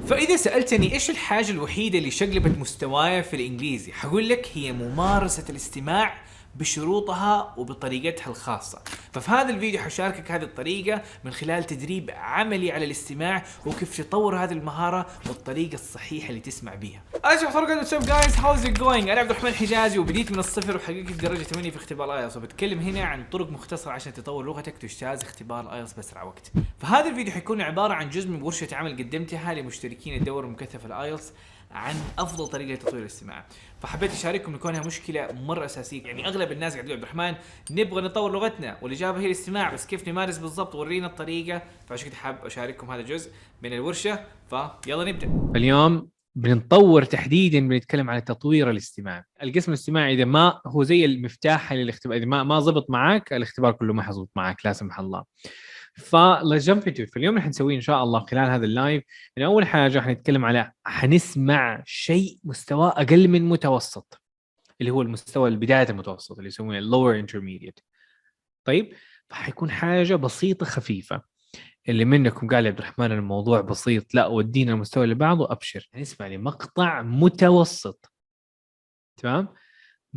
فإذا سألتني إيش الحاجة الوحيدة اللي شقلبت مستواي في الانجليزي، حقول لك هي ممارسة الاستماع بشروطها وبطريقتها الخاصة. ففي هذا الفيديو حشاركك هذه الطريقة من خلال تدريب عملي على الاستماع وكيف تطور هذه المهارة والطريقة الصحيحة اللي تسمع بيها. أشوف فرقة واتساب جايز، هاوز ات جوينج؟ أنا عبد الرحمن حجازي وبديت من الصفر وحققت درجة 8 في اختبار الايلتس، وبتكلم هنا عن طرق مختصرة عشان تطور لغتك وتجتاز اختبار الايلتس بأسرع وقت. فهذا الفيديو حيكون عبارة عن جزء من ورشة عمل قدمتها لمشتركين الدورة المكثفة الايلتس عن افضل طريقه لتطوير الاستماع. فحبيت اشارككم لكونها مشكله مره اساسيه، يعني اغلب الناس قاعد يقولوا عبد الرحمن نبغى نطور لغتنا والاجابه هي الاستماع، بس كيف نمارس بالضبط؟ ورينا الطريقه. فعشان كده حاب اشارككم هذا الجزء من الورشه، فيلا نبدا. اليوم بنطور تحديدا، بنتكلم على تطوير الاستماع. القسم الاستماعي اذا ما هو زي المفتاح للاختبار، اذا ما زبط معك الاختبار كله ما حيزبط معك لا سمح الله. فاليوم اليوم رح نسويه ان شاء الله خلال هذا اللايف. يعني اول حاجه حنتكلم على حنسمع شيء مستوى اقل من متوسط، اللي هو المستوى البدايه المتوسط اللي يسمونه lower intermediate. طيب، فحيكون حاجه بسيطه خفيفه. اللي منكم قال يا عبد الرحمن الموضوع بسيط، لا ودينا المستوى اللي بعده، ابشر نسمع لمقطع متوسط. تمام.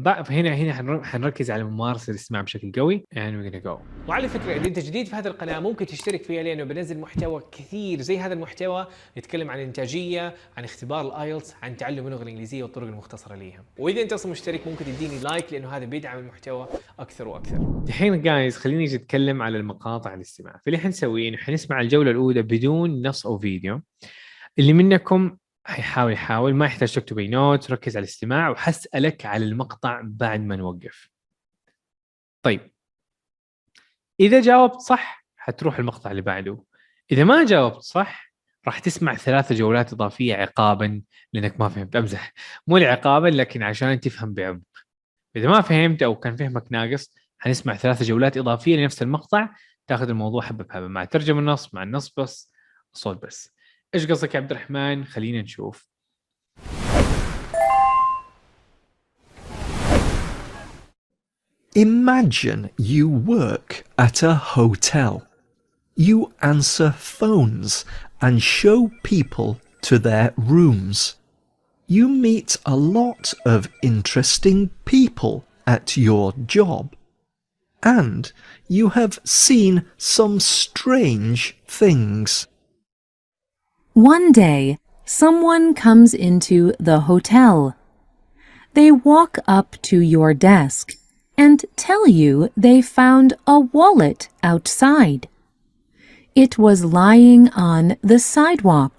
هنا حنركز على ممارسة الاستماع بشكل قوي. and we're gonna go. وعلى فكرة إذا أنت جديد في هذه القناة ممكن تشترك فيها، لأنه بنزل محتوى كثير زي هذا المحتوى، نتكلم عن الإنتاجية، عن اختبار الآيلتس، عن تعلم اللغة الإنجليزية والطرق المختصرة ليها. وإذا أنت أصلا مشترك ممكن تديني لايك، لأنه هذا بيدعم المحتوى أكثر وأكثر. الحين جايز خليني اجي اتكلم على المقاطع الاستماع. فاللي حنسويه انه حنسمع الجولة الأولى بدون نص أو فيديو. اللي منكم حيحاول ما يحتاج تكتب اي نوت، ركز على الاستماع، وحسألك على المقطع بعد ما نوقف. طيب، إذا جاوبت صح حتروح المقطع اللي بعده. إذا ما جاوبت صح راح تسمع 3 جولات إضافية عقابا لأنك ما فهمت. أمزح، مو عقابا لكن عشان تفهم بعمق. إذا ما فهمت أو كان فهمك ناقص حنسمع 3 جولات إضافية لنفس المقطع، تاخذ الموضوع حبة بحبة مع ترجمة النص، مع النص بس، الصوت بس. إيش قصدك يا عبد الرحمن؟ خلينا نشوف. Imagine you work at a hotel. You answer phones and show people to their rooms. You meet a lot of interesting people at your job. And you have seen some strange things. One day, someone comes into the hotel. They walk up to your desk and tell you they found a wallet outside. It was lying on the sidewalk.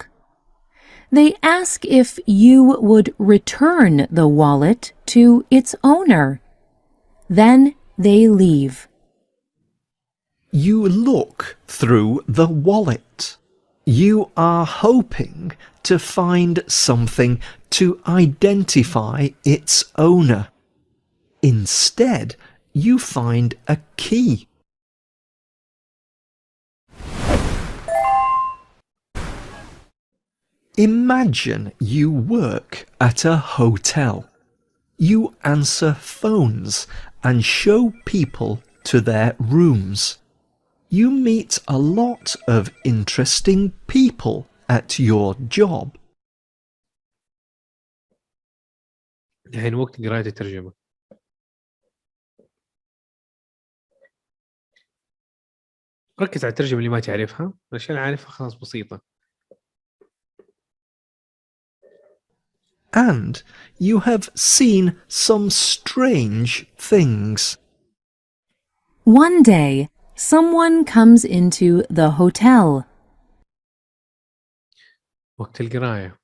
They ask if you would return the wallet to its owner. Then they leave. You look through the wallet. You are hoping to find something to identify its owner. Instead, you find a key. Imagine you work at a hotel. You answer phones and show people to their rooms. You meet a lot of interesting people at your job. الحين وقت قراءة الترجمة. ركز على الترجمة اللي ما تعرفها، الأشياء اللي عارفها خلاص بسيطة. And you have seen some strange things. One day, someone comes into the hotel. وقت القراءة.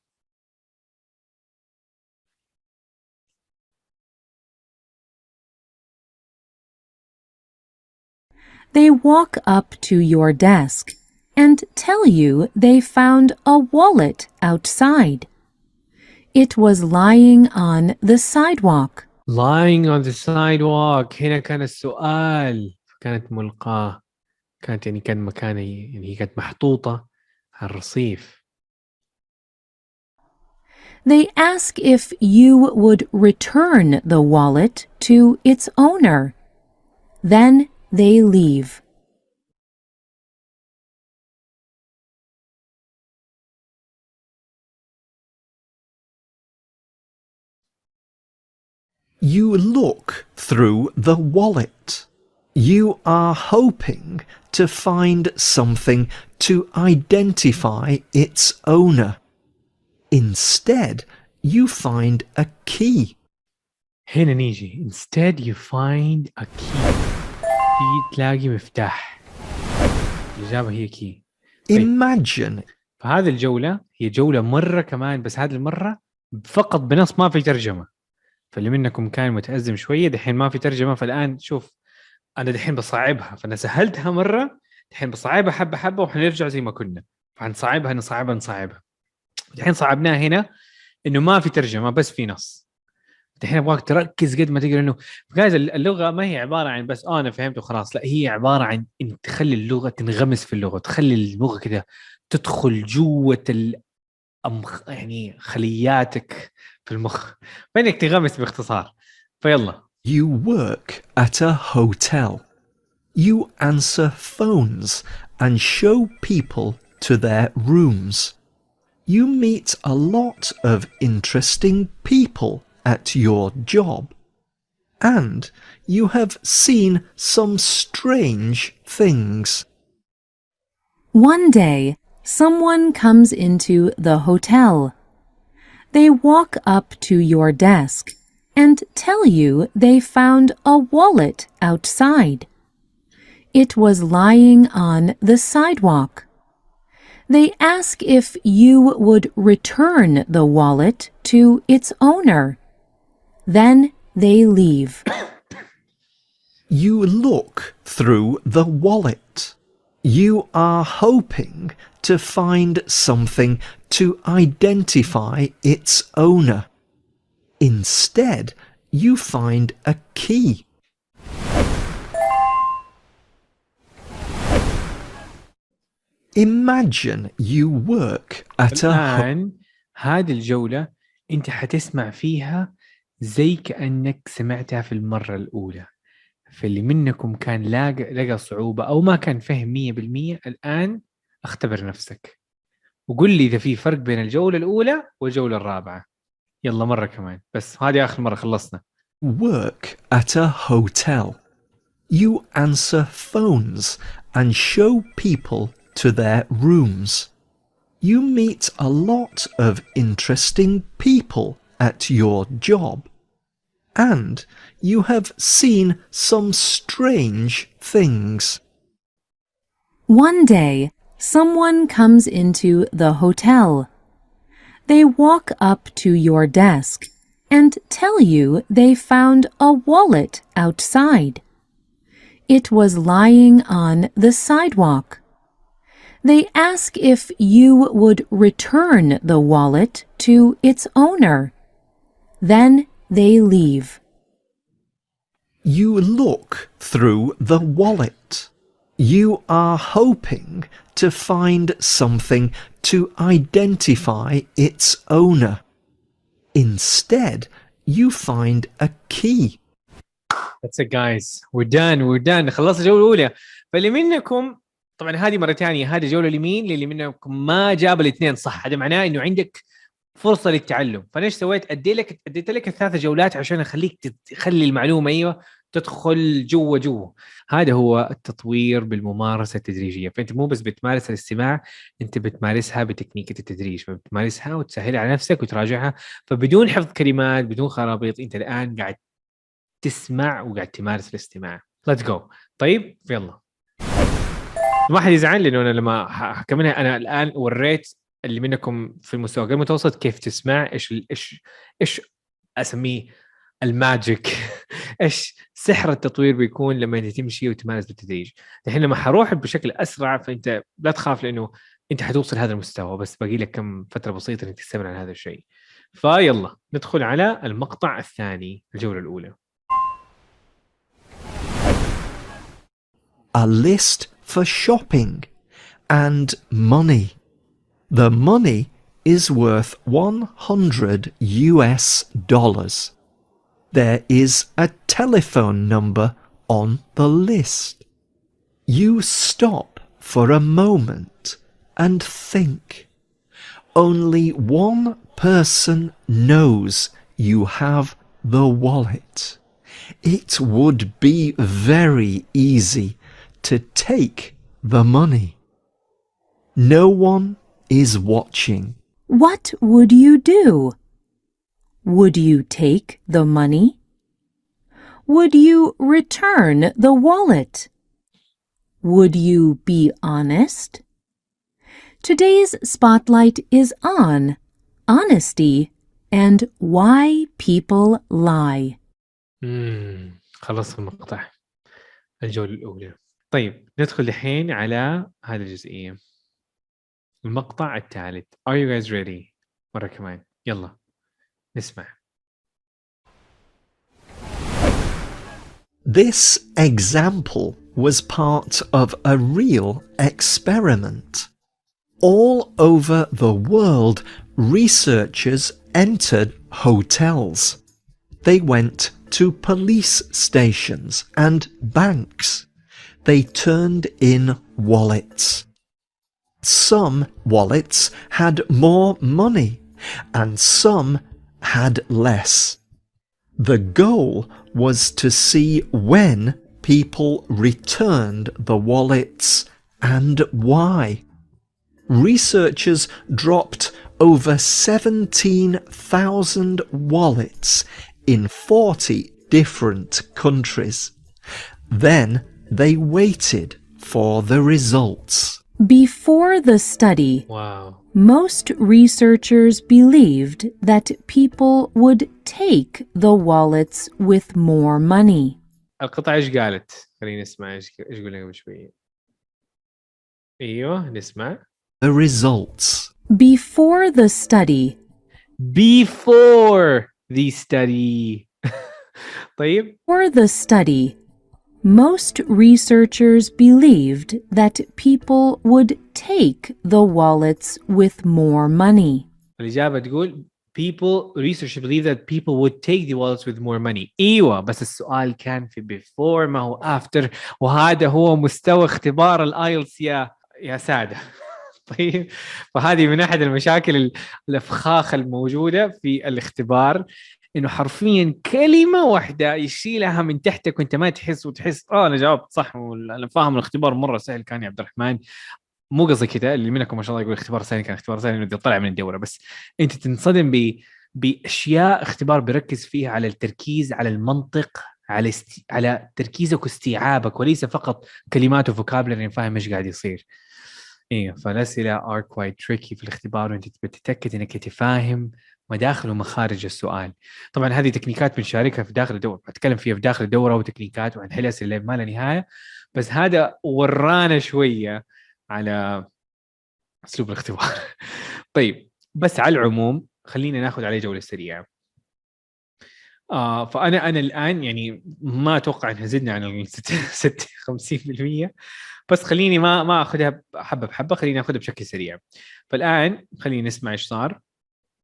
They walk up to your desk and tell you they found a wallet outside. It was lying on the sidewalk. Lying on the sidewalk. هنا كان السؤال، كانت ملقاة، كانت يعني كان مكانها، يعني هي كانت محطوطة على الرصيف. They ask if you would return the wallet to its owner. Then they leave. You look through the wallet. You are hoping to find something to identify its owner. Instead, you find a key. هنا نيجي instead you find a key. في تلاقي مفتاح. الإجابة هي key. Imagine. فهذه الجولة هي جولة مرة كمان، بس هذه المرة فقط بنص ما في ترجمة. فاللي منكم كان متأزم شوية دحين ما في ترجمة، فالآن شوف أنا دحين بصعبها، فأنا سهلتها مرة دحين بصعبها حبة حبة وحنرجع زي ما كنا، فحنصعبها نصعبها. دحين صعبناها هنا إنه ما في ترجمة بس في نص. دحين أبغاك تركز قد ما تقدر، إنه جايز اللغة ما هي عبارة عن بس أنا فهمت وخلاص، لا هي عبارة عن إن تخلي اللغة تنغمس في اللغة، تخلي اللغة كده تدخل جوة يعني خلياتك في المخ، فإنك تغمس باختصار. فيلا. You work at a hotel. You answer phones and show people to their rooms. You meet a lot of interesting people at your job. And you have seen some strange things. One day, someone comes into the hotel. They walk up to your desk and tell you they found a wallet outside. It was lying on the sidewalk. They ask if you would return the wallet to its owner. Then they leave. You look through the wallet. You are hoping to find something to identify its owner. Instead, you find a key. Imagine you work at a الآن هذه الجولة أنت حتسمع فيها زي كأنك سمعتها في المرة الأولى. فاللي منكم كان لقى صعوبة أو ما كان فهم 100%، الآن اختبر نفسك وقل لي إذا في فرق بين الجولة الأولى والجولة الرابعة. يلا مرة كمان، بس هذه آخر مرة خلصنا. Work at a hotel. You answer phones and show people to their rooms. You meet a lot of interesting people at your job. And you have seen some strange things. One day, someone comes into the hotel. They walk up to your desk and tell you they found a wallet outside. It was lying on the sidewalk. They ask if you would return the wallet to its owner. Then they leave. You look through the wallet. You are hoping to find something to identify its owner. Instead, you find a key. That's it guys, we're done. خلصنا الجولة الأولى. فاللي منكم طبعا هذه مرة ثانية، هذه جولة لمين؟ للي منكم ما جاب الاثنين صح، هذا معناه إنه عندك فرصة للتعلم. فايش سويت؟ اديت لك الثلاث جولات عشان اخليك تخلي المعلومة ايوه تدخل جوا. هذا هو التطوير بالممارسة التدريجية. فانت مو بس بتمارس الاستماع، انت بتمارسها بتكنيكة التدريج، فبتمارسها وتسهلها على نفسك وتراجعها، فبدون حفظ كلمات بدون خرابيط، انت الان قاعد تسمع وقاعد تمارس الاستماع. Let's go. طيب يلا، ما حد يزعل لانه انا لما حكملها انا الان وريت اللي منكم في المستوى غير المتوسط كيف تسمع، ايش اسميه الماجيك ايش سحر التطوير بيكون لما انت تمشي وتمارس بالتدريج. الحين لما حروح بشكل اسرع فانت لا تخاف، لانه انت حتوصل هذا المستوى، بس باقي لك كم فتره بسيطه انك تستمر على هذا الشيء. فيلا ندخل على المقطع الثاني، الجوله الاولى. A list for shopping and money. The money is worth $100 US. There is a telephone number on the list. You stop for a moment and think. Only one person knows you have the wallet. It would be very easy to take the money. No one is watching. What would you do? Would you take the money? Would you return the wallet? Would you be honest? Today's spotlight is on honesty and why people lie. خلص المقطع الجولة الأولى. طيب ندخل الحين على هذه الجزئية. المقطع الثالث. Are you guys ready؟ مرة كمان يلا نسمع. This example was part of a real experiment. All over the world, researchers entered hotels. They went to police stations and banks. They turned in wallets. Some wallets had more money and some had less. The goal was to see when people returned the wallets and why. Researchers dropped over 17,000 wallets in 40 different countries. Then they waited for the results. Before the study, واو. most researchers believed that people would take the wallets with more money. القطعة ايش قالت؟ خلينا نسمع ايش قلنا قبل شوية. ايوه نسمع. The results. Before the study, Before the study. طيب. For the study, most researchers believed that people would take the wallets with more money. الإجابة تقول researchers believe that people would take the wallets with more money. ايوه بس السؤال كان في before ما هو after وهذا هو مستوى اختبار الايلتس يا سادة. طيب فهذه من احد المشاكل الافخاخ الموجودة في الاختبار انه حرفيا كلمة واحدة يشيلها من تحتك وانت ما تحس وتحس انا جاوبت صح وانا فاهم الاختبار مرة سهل كان يا عبد الرحمن. مو قصدي كذا اللي منكم ما شاء الله يقول اختبار سهل كان اختبار سهل انه طلع من الدورة بس انت تنصدم باشياء اختبار بيركز فيها على التركيز على المنطق على تركيزك واستيعابك وليس فقط كلمات وفوكابلري فاهم ايش قاعد يصير. ايه فالاسئله are quite tricky في الاختبار وانت تتاكد انك تفهم مداخل ومخارج السؤال. طبعا هذه تكنيكات بنشاركها في داخل الدوره بتكلم فيها في داخل الدوره وتكنيكات وهنحل اسئله ما لا نهايه بس هذا ورانا شويه على اسلوب الاختبار. طيب بس على العموم خلينا ناخذ عليه جوله سريعه. فانا الان يعني ما اتوقع انها زدنا عن 56% بس خليني ما اخذها حبه بحبه خليني اخذها بشكل سريع. فالان خلينا نسمع ايش صار.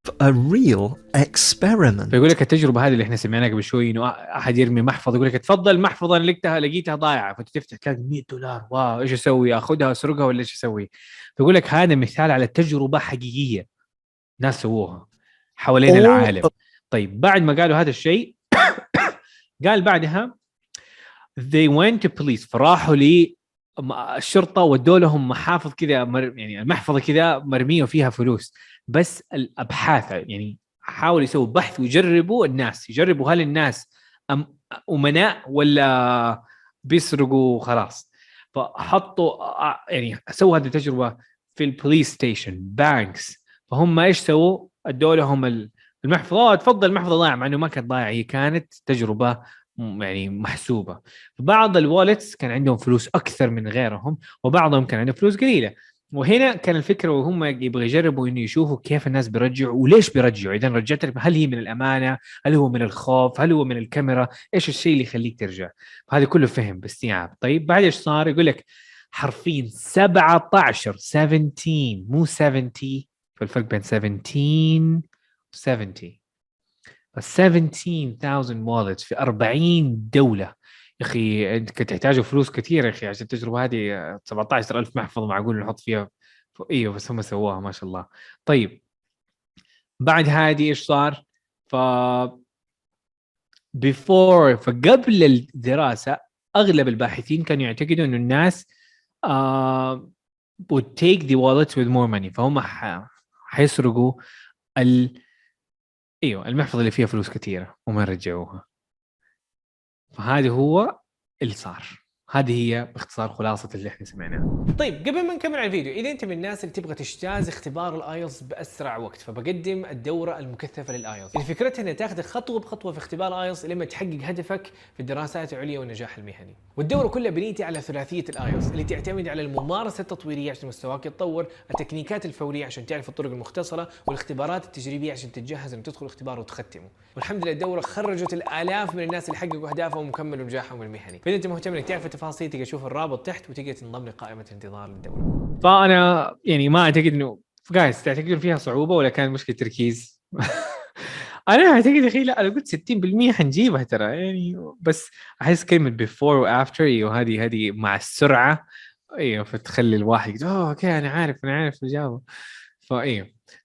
A real experiment. فيقول لك التجربه هذه اللي احنا سمعناها قبل شوي انه احد يرمي محفظه يقول لك تفضل محفظه لقيتها ضايعه فتفتح تلاقي $100 واو ايش اسوي اخذها اسرقها ولا ايش اسوي. فيقول لك هذا مثال على تجربه حقيقيه ناس سووها حوالين العالم. طيب بعد ما قالوا هذا الشيء قال بعدها they went to police فراحوا الشرطه ودوا لهم محافظ كذا يعني المحفظه كذا مرميه وفيها فلوس بس الابحاث يعني حاولوا يسووا بحث ويجربوا الناس يجربوا هل الناس امناء ولا بيسرقوا خلاص. فحطوا يعني سووا هذه التجربه في البوليس ستيشن بانكس. فهم ايش سووا ادوا لهم المحفظه تفضل المحفظه ضايعه مع انه ما كانت ضايعه هي كانت تجربه يعني محسوبة. بعض الوالتس كان عندهم فلوس أكثر من غيرهم وبعضهم كان عندهم فلوس قليلة. وهنا كان الفكرة وهم يبغوا يجربوا إنه يشوفوا كيف الناس بيرجعوا وليش بيرجعوا. إذا رجعت هل هي من الأمانة هل هو من الخوف هل هو من الكاميرا إيش الشيء اللي يخليك ترجع. فهذا كله فهم باستيعاب. طيب بعد إيش صار يقول لك حرفين 17 مو 70 فالفرق بين 17 و 70 17,000 wallets في 40 دولة. يا أخي أنت كنت تحتاجوا فلوس كثير يا أخي عشان التجربة هذه 17,000 محفظة معقول نحط فيها إيوه بس هم سووها ما شاء الله. طيب بعد هذه إيش صار فقبل الدراسة أغلب الباحثين كانوا يعتقدوا إنه الناس would take the wallets with more money، فهم حيسرقوا المحفظة اللي فيها فلوس كثيرة وما يرجعوها. فهذا هو اللي صار. هذه هي باختصار خلاصة اللي احنا سمعناه. طيب قبل ما نكمل على الفيديو، اذا انت من الناس اللي تبغى تجتاز اختبار الايلتس باسرع وقت، فبقدم الدوره المكثفه للايلتس اللي فكرتها انها تاخذك خطوه بخطوه في اختبار الايلتس لما تحقق هدفك في الدراسات العليا والنجاح المهني. والدوره كلها بنيتها على ثلاثيه الايلتس اللي تعتمد على الممارسه التطويريه عشان مستواك يتطور، التكنيكات الفوريه عشان تعرف الطرق المختصره، والاختبارات التجريبيه عشان تتجهز ان تدخل اختبار وتختمه. والحمد لله الدوره خرجت الالاف من الناس اللي حققوا اهدافهم وكملوا نجاحهم المهني. فاذا انت مهتم انك تعرف التفاصيل تقدر تشوف الرابط تحت وتقدر تنضم لقائمه الانتظار للدوره. فأنا يعني ما أعتقد إنه جايز تعتقدون فيها صعوبة ولا كان مشكلة تركيز. أنا أعتقد يا أخي لا، أنا قلت 60% حنجيبها ترى يعني، بس أحس كلمة before و after هذه مع السرعة فتخلي الواحد يقول أوكي أنا عارف الإجابة.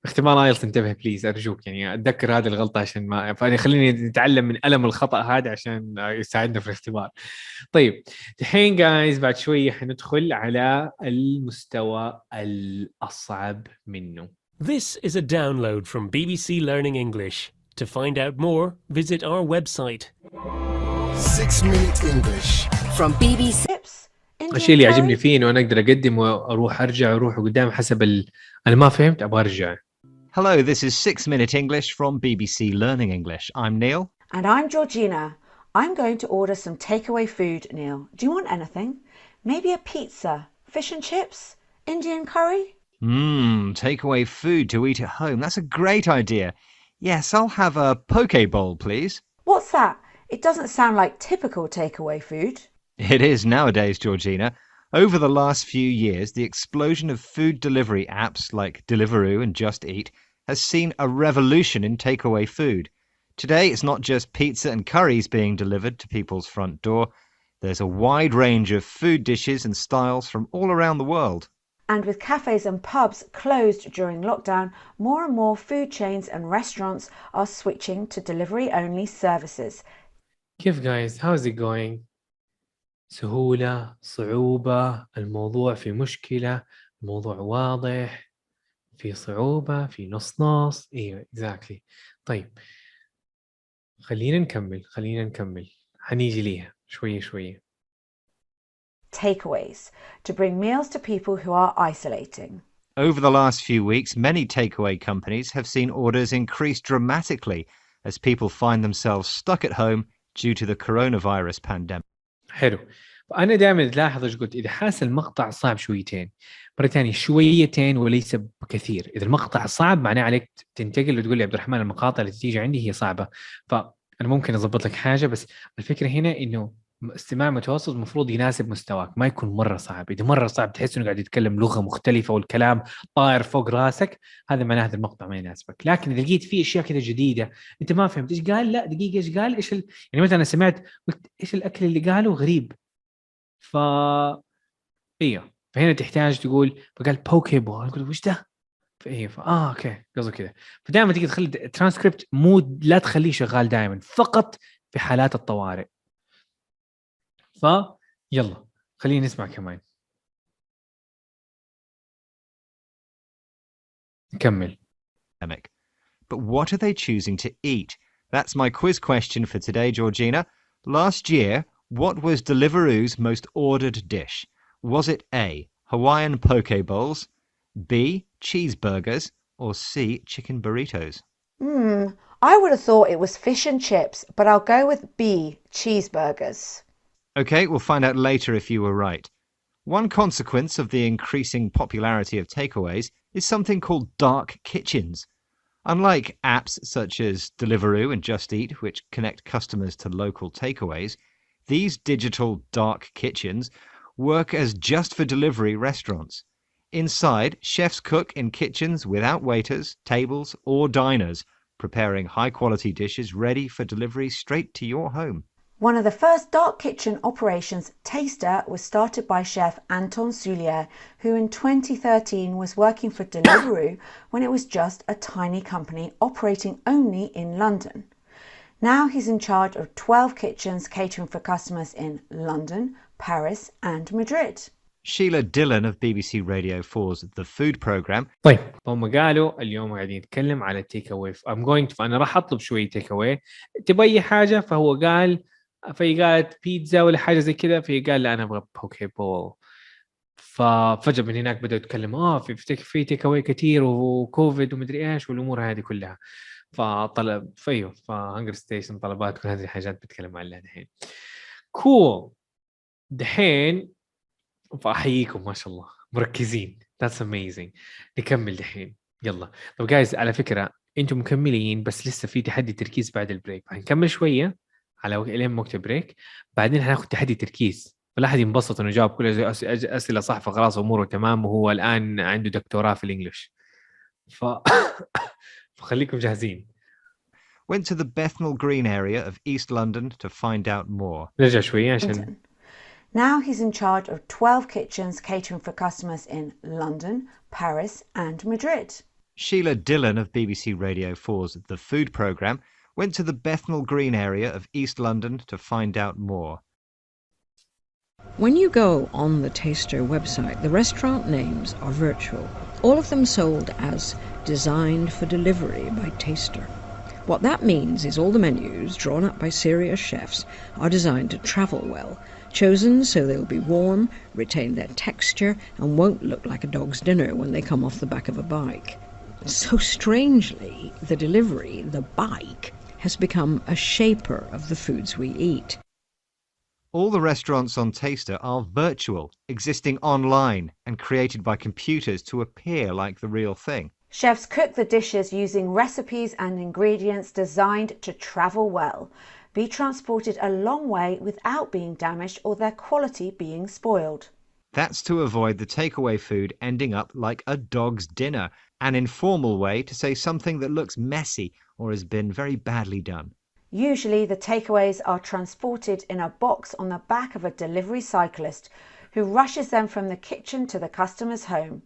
اختبار ايلتس انتبه بليز ارجوك، يعني اتذكر هذه الغلطه عشان ما خليني نتعلم من الم الخطا هذا عشان يساعدنا في الاختبار. طيب الحين جايز بعد شويه حندخل على المستوى الاصعب منه. This is a download from BBC Learning English. To find out more, visit our website. 6-minute English from BBC. الشيء اللي يعجبني فيه انه انا اقدر اقدم واروح ارجع اروح قدام حسب انا ما فهمت ابغى ارجع. Hello, this is 6-minute English from BBC Learning English. I'm Neil. And I'm Georgina. I'm going to order some takeaway food, Neil. Do you want anything? Maybe a pizza, fish and chips, Indian curry? Takeaway food to eat at home. That's a great idea. Yes, I'll have a poke bowl, please. What's that? It doesn't sound like typical takeaway food. It is nowadays, Georgina. Over the last few years, the explosion of food delivery apps like Deliveroo and Just Eat has seen a revolution in takeaway food. Today, it's not just pizza and curries being delivered to people's front door. There's a wide range of food dishes and styles from all around the world. And with cafes and pubs closed during lockdown, more and more food chains and restaurants are switching to delivery-only services. كيف guys? How's it going? سهولة، صعوبة، الموضوع في مشكلة، الموضوع واضح، في صعوبة، في نص ايوه exactly. طيب خلينا نكمل حنيجي ليها شوية. Takeaways, to bring meals to people who are isolating. Over the last few weeks, many takeaway companies have seen orders increase dramatically as people find themselves stuck at home due to the coronavirus pandemic. حلو. فأنا دائما تلاحظ ايش قلت، إذا حاس المقطع صعب شويتين، مرة ثانية شويتين وليس بكثير. إذا المقطع صعب معناه عليك تنتقل وتقول لي عبد الرحمن المقاطع اللي تيجي عندي هي صعبة، فأنا ممكن أضبط لك حاجة، بس الفكرة هنا إنه استماع متوسط المفروض يناسب مستواك، ما يكون مرة صعب. إذا مرة صعب تحس إنه قاعد يتكلم لغة مختلفة والكلام طاير فوق راسك، هذا معناه هذا المقطع ما يناسبك. لكن إذا لقيت فيه أشياء كذا جديدة أنت ما فهمت إيش قال، لا دقيقة إيش قال، يعني مثلا أنا سمعت قلت إيش الأكل اللي قاله غريب، فهنا تحتاج تقول، فقال بوكي بول، قلت وش ده، اوكي قصده كذا. فدائما تيجي تخلي ترانسكريبت مود لا تخليه شغال دائما، فقط في حالات الطوارئ. يلا خلينا نسمع كمان. نكمل. But what are they choosing to eat? That's my quiz question for today, Georgina. Last year, what was Deliveroo's most ordered dish? Was it A, Hawaiian poke bowls, B, cheeseburgers, or C, chicken burritos? I would have thought it was fish and chips, but I'll go with B, cheeseburgers. Okay, we'll find out later if you were right. One consequence of the increasing popularity of takeaways is something called dark kitchens. Unlike apps such as Deliveroo and Just Eat, which connect customers to local takeaways, these digital dark kitchens work as just for delivery restaurants. Inside, chefs cook in kitchens without waiters, tables, or diners, preparing high-quality dishes ready for delivery straight to your home. One of the first dark kitchen operations, Taster, was started by chef Anton Soulier, who in 2013 was working for Deliveroo when it was just a tiny company operating only in London. Now he's in charge of 12 kitchens catering for customers in London, Paris and Madrid. Sheila Dillon of BBC Radio 4's The Food Programme. طيب هم قالوا اليوم قاعدين نتكلم على تيك اواي. فانا راح اطلب شويه تيك اواي. تبغى اي حاجه؟ فهو قال، فهي قالت بيتزا ولا حاجه زي كذا، فهي قال لا انا ابغى بوكي بول. ففجأة من هناك بدأوا يتكلم في تيك اواي كثير وكوفيد ومدري ايش والامور هذه كلها. فطلب فيو فهنجر ستيشن طلبات كل هذه الحاجات بتكلم عنها الحين. كول دحين فاحييكم ما شاء الله مركزين. That's amazing. نكمل دحين يلا. طب جايز على فكرة انتم مكملين بس لسه في تحدي تركيز بعد البريك. هنكمل شوية على لين وقت البريك، بعدين هناخذ تحدي تركيز. فلا أحد ينبسط انه جاوب كل اسئله صح فخلاص اموره تمام وهو الان عنده دكتوراه في الانجليش. فخليكم جاهزين. Went to the Bethnal Green area of East London to find out more. نرجع شوية عشان Now he's in charge of 12 kitchens catering for customers in London, Paris and Madrid. Sheila Dillon of BBC Radio 4's The Food Programme went to the Bethnal Green area of East London to find out more. When you go on the Taster website, the restaurant names are virtual, all of them sold as designed for delivery by Taster. What that means is all the menus, drawn up by serious chefs, are designed to travel well, chosen so they'll be warm, retain their texture, and won't look like a dog's dinner when they come off the back of a bike. So strangely, the delivery, the bike, has become a shaper of the foods we eat. All the restaurants on Taster are virtual, existing online and created by computers to appear like the real thing. Chefs cook the dishes using recipes and ingredients designed to travel well, be transported a long way without being damaged or their quality being spoiled. That's to avoid the takeaway food ending up like a dog's dinner, an informal way to say something that looks messy or has been very badly done. Usually the takeaways are transported in a box on the back of a delivery cyclist who rushes them from the kitchen to the customer's home.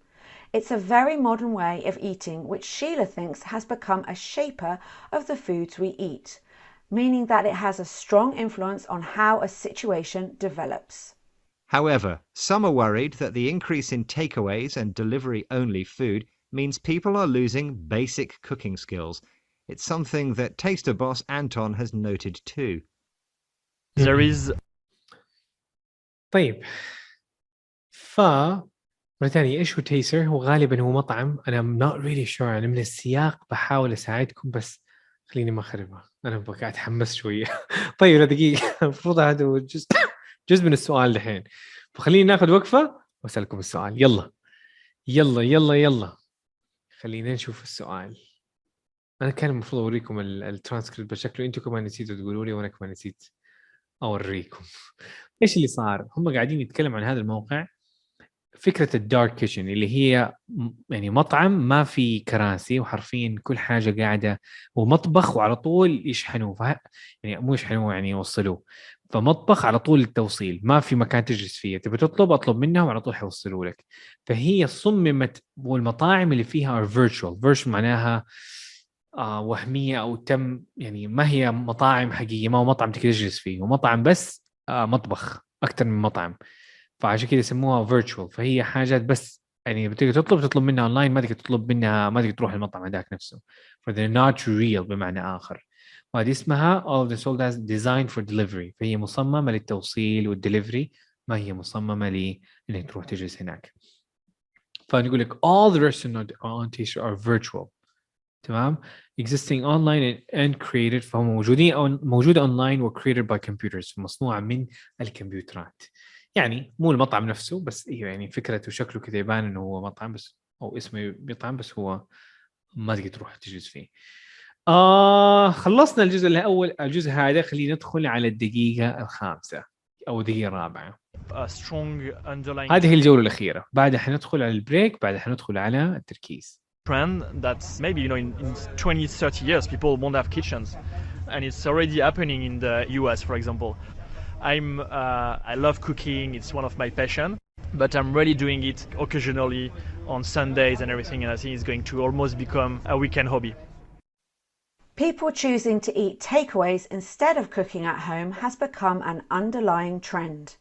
It's a very modern way of eating which Sheila thinks has become a shaper of the foods we eat, meaning that it has a strong influence on how a situation develops. However, some are worried that the increase in takeaways and delivery-only food means people are losing basic cooking skills. It's something that Taster boss Anton has noted too. There is... طيب مرة ثانية إيش هو تيسر؟ هو غالبا هو مطعم. أنا not really sure. أنا من السياق بحاول أساعدكم بس خليني ما أخربها. أنا بقى أتحمس شوية. طيب لا دقيقة المفروض هذا جزء من السؤال دحين، فخليني ناخذ وقفة وأسألكم السؤال. يلا خلينا نشوف السؤال. أنا كان المفروض أوريكم الترانسكريبت بشكله أنتوا كمان نسيتوا تقولوا لي وأنا كمان نسيت أوريكم. إيش اللي صار؟ هم قاعدين يتكلم عن هذا الموقع، فكرة الدارك كيتشن اللي هي يعني مطعم ما في كراسي وحرفيا كل حاجة قاعدة ومطبخ وعلى طول يشحنوه، يعني مو يشحنوه يعني يوصلوه، فمطبخ على طول التوصيل، ما في مكان تجلس فيه، تبي أطلب منهم على طول حيوصلوا لك. فهي صممت، والمطاعم اللي فيها virtual معناها وهمية أو تم، يعني ما هي مطاعم حقيقية، ما هو مطعم تقدر تجلس فيه، ومطعم بس مطبخ أكتر من مطعم، فعشان كده يسموها virtual. فهي حاجات بس يعني بتقدر تطلب منها أونلاين، ما تقدر تطلب منها، ما تقدر تروح المطعم هذاك نفسه. for they're not real بمعنى آخر. وهذه اسمها all the sold as designed for delivery، فهي مصممة للتوصيل والدليفري، ما هي مصممة لإنك تروح تجلس هناك. فنقول لك all the restaurants on Taster are virtual، تمام، existing online and created، فهم موجودة online و created by computers، مصنوعة من الكمبيوترات. يعني مو المطعم نفسه بس يعني فكرته وشكله كذا يبان انه هو مطعم بس، او اسمه مطعم بس هو ما تقدر تروح تجلس فيه. خلصنا الجزء الاول. الجزء هذا خلينا ندخل على الدقيقة الخامسة او الدقيقة الرابعة. هذه هي الجولة الأخيرة، بعدها حندخل على البريك، بعدها حندخل على التركيز. trend that's maybe in 20-30 years people won't have kitchens, and it's already happening in the US, for example. I love cooking, it's one of my passion, but I'm really doing it occasionally on Sundays and everything, and I think it's going to almost become a weekend hobby. People choosing to eat takeaways instead of cooking at home has become an underlying trend,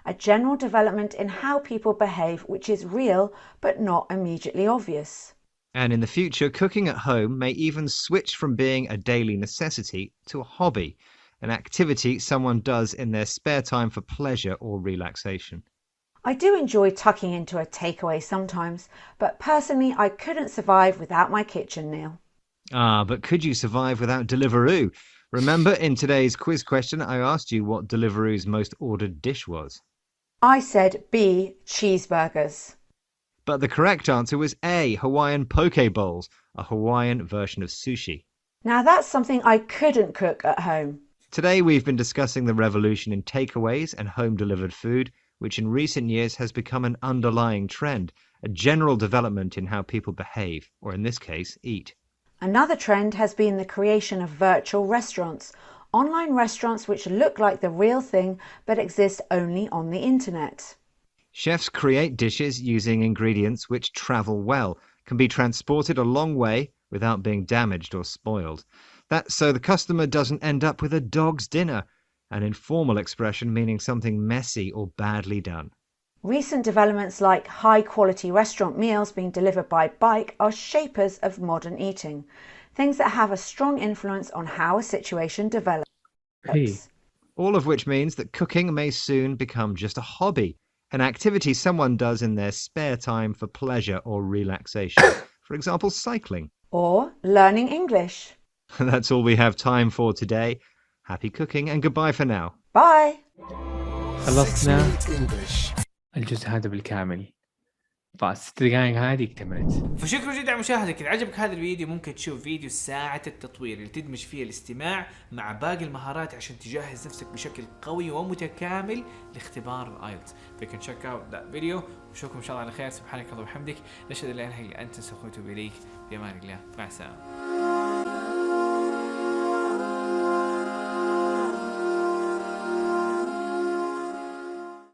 a general development in how people behave which is real but not immediately obvious. And in the future, cooking at home may even switch from being a daily necessity to a hobby, an activity someone does in their spare time for pleasure or relaxation. I do enjoy tucking into a takeaway sometimes, but personally I couldn't survive without my kitchen, Neil. Ah, but could you survive without Deliveroo? Remember, in today's quiz question, I asked you what Deliveroo's most ordered dish was. I said B, cheeseburgers. But the correct answer was A, Hawaiian poke bowls, a Hawaiian version of sushi. Now that's something I couldn't cook at home. Today we've been discussing the revolution in takeaways and home-delivered food, which in recent years has become an underlying trend, a general development in how people behave, or in this case, eat. Another trend has been the creation of virtual restaurants, online restaurants which look like the real thing but exist only on the internet. Chefs create dishes using ingredients which travel well, can be transported a long way without being damaged or spoiled. That's so the customer doesn't end up with a dog's dinner, an informal expression meaning something messy or badly done. Recent developments like high-quality restaurant meals being delivered by bike are shapers of modern eating, things that have a strong influence on how a situation develops. Hey. All of which means that cooking may soon become just a hobby, an activity someone does in their spare time for pleasure or relaxation. For example, cycling. Or learning English. That's all we have time for today. Happy cooking and goodbye for now. Bye! خلصنا 6 Minute English. الجزء هذا بالكامل. ف6 دقائق هذه اكتملت. فشكرا جدا على مشاهدتك. إذا عجبك هذا الفيديو ممكن تشوف فيديو ساعة التطوير اللي تدمج فيها الاستماع مع باقي المهارات عشان تجهز نفسك بشكل قوي ومتكامل لاختبار الايلتس. فيكن check out that video وشوفكم إن شاء الله على خير. سبحانك اللهم وبحمدك نشهد لا إله إلا أنت نستغفرك ونتوب إليك. في أمان الله. مع السلامة.